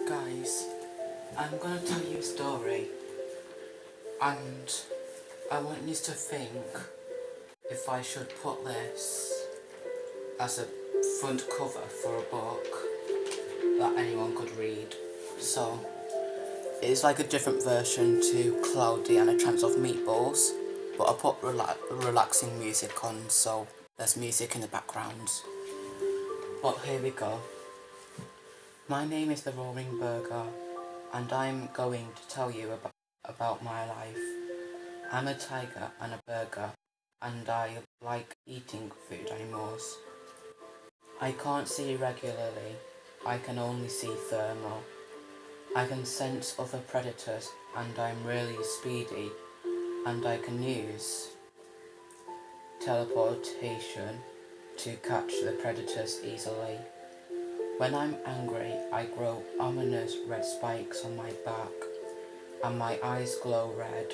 Guys, I'm gonna tell you a story, and I want you to think if I should put this as a front cover for a book that anyone could read. So, it's like a different version to Cloudy and a Chance of Meatballs, but I put relaxing music on, so there's music in the background. But here we go. My name is the Roaring Burger, and I'm going to tell you about my life. I'm a tiger and a burger, and I like eating food animals. I can't see regularly, I can only see thermal. I can sense other predators, and I'm really speedy, and I can use teleportation to catch the predators easily. When I'm angry, I grow ominous red spikes on my back, and my eyes glow red.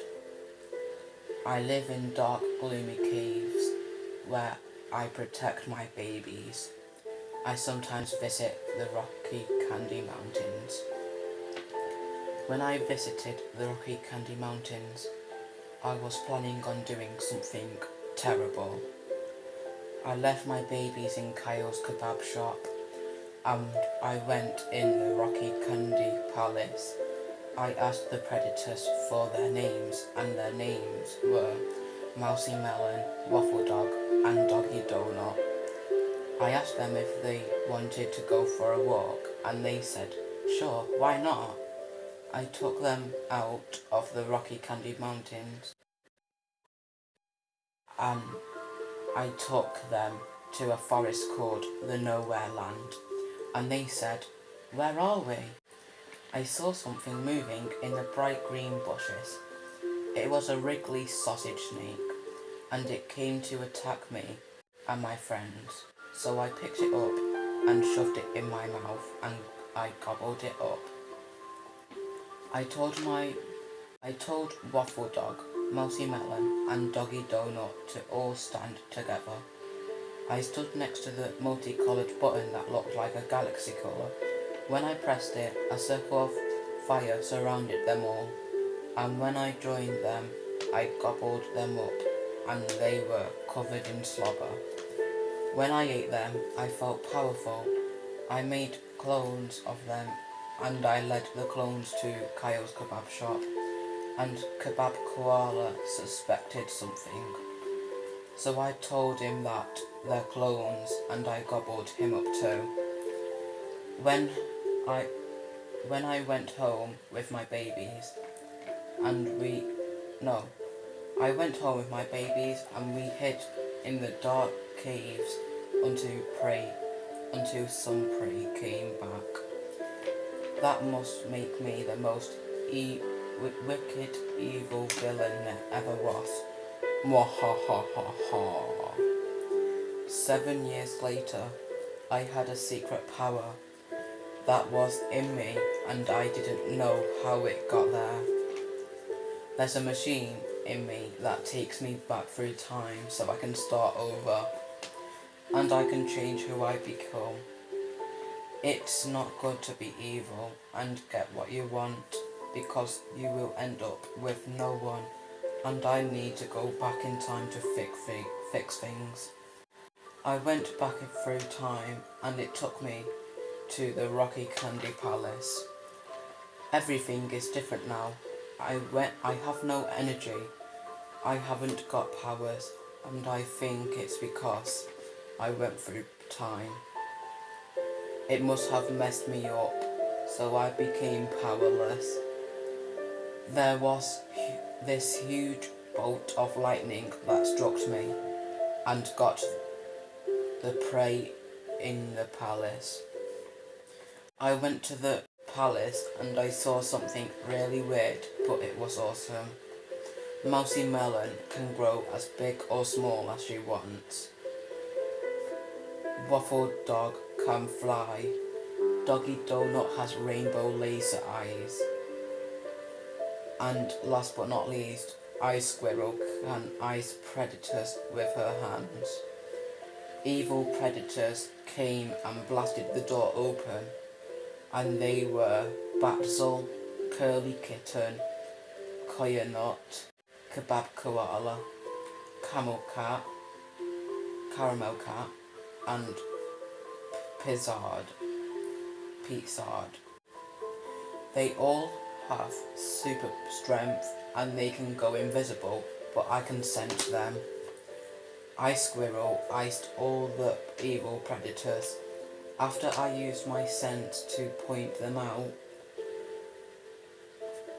I live in dark, gloomy caves where I protect my babies. I sometimes visit the Rocky Candy Mountains. When I visited the Rocky Candy Mountains, I was planning on doing something terrible. I left my babies in Kyle's kebab shop, and I went in the Rocky Candy Palace. I asked the predators for their names, and their names were Mousy Melon, Waffle Dog, and Doggy Donut. I asked them if they wanted to go for a walk, and they said, sure, why not? I took them out of the Rocky Candy Mountains, and I took them to a forest called the Nowhere Land, and they said, where are we? I saw something moving in the bright green bushes. It was a wriggly sausage snake, and it came to attack me and my friends. So I picked it up and shoved it in my mouth, and I gobbled it up. I told Waffle Dog, Mousy Melon, and Doggy Donut to all stand together. I stood next to the multicoloured button that looked like a galaxy colour. When I pressed it, a circle of fire surrounded them all, and when I joined them, I gobbled them up, and they were covered in slobber. When I ate them, I felt powerful. I made clones of them, and I led the clones to Kyle's kebab shop, and Kebab Koala suspected something. So I told him that they're clones, and I gobbled him up too. When I went home with my babies, I went home with my babies, and we hid in the dark caves until some prey came back. That must make me the most wicked, evil villain there ever was. Mwahahaha. 7 years later, I had a secret power that was in me, and I didn't know how it got there. There's a machine in me that takes me back through time so I can start over, and I can change who I become. It's not good to be evil and get what you want, because you will end up with no one, and I need to go back in time to fix things. I went back through time, and it took me to the Rocky Candy Palace. Everything is different now. I have no energy. I haven't got powers, and I think it's because I went through time. It must have messed me up, so I became powerless. There was this huge bolt of lightning that struck me and got the prey in the palace. I went to the palace and I saw something really weird, but it was awesome. Mousy Melon can grow as big or small as she wants. Waffle Dog can fly. Doggy Donut has rainbow laser eyes. And last but not least, Ice Squirrel can ice predators with her hands. evil predators came and blasted the door open, and they were Batzel, Curly Kitten, Coconut, Kebab Koala, Camel Cat, Caramel Cat, and Pizzard. They all have super strength and they can go invisible, but I can sense them. Ice Squirrel iced all the evil predators. After I used my sense to point them out,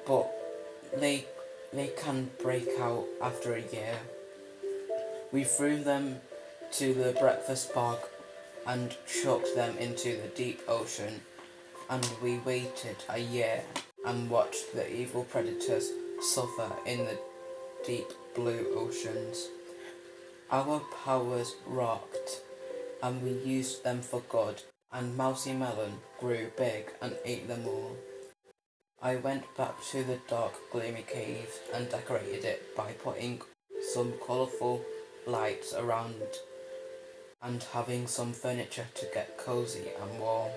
but they can break out after a year. We threw them to the breakfast bog and chucked them into the deep ocean, and we waited a year and watched the evil predators suffer in the deep blue oceans. Our powers rocked, and we used them for good, and Mousy Melon grew big and ate them all. I went back to the dark, gloomy cave and decorated it by putting some colourful lights around and having some furniture to get cosy and warm.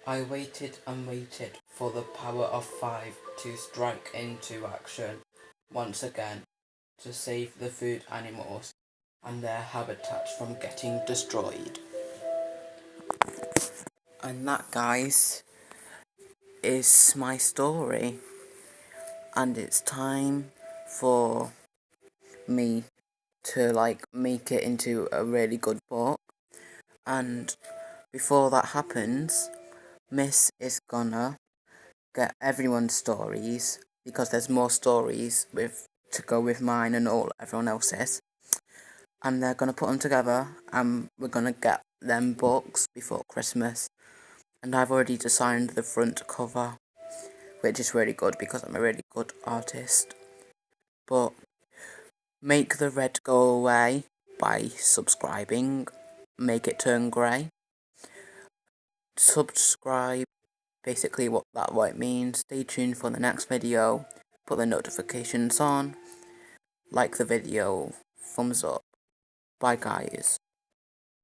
I waited and waited for the power of 5 to strike into action once again to save the food animals and their habitats from getting destroyed. And that, guys, is my story. And it's time for me to make it into a really good book. And before that happens, Miss is gonna get everyone's stories, because there's more stories to go with mine and all everyone else's, and they're gonna put them together and we're gonna get them books before Christmas. And I've already designed the front cover, which is really good because I'm a really good artist. But make the red go away by subscribing, make it turn grey. Subscribe, basically what it means. Stay tuned for the next video, put the notifications on, like the video, thumbs up. Bye guys.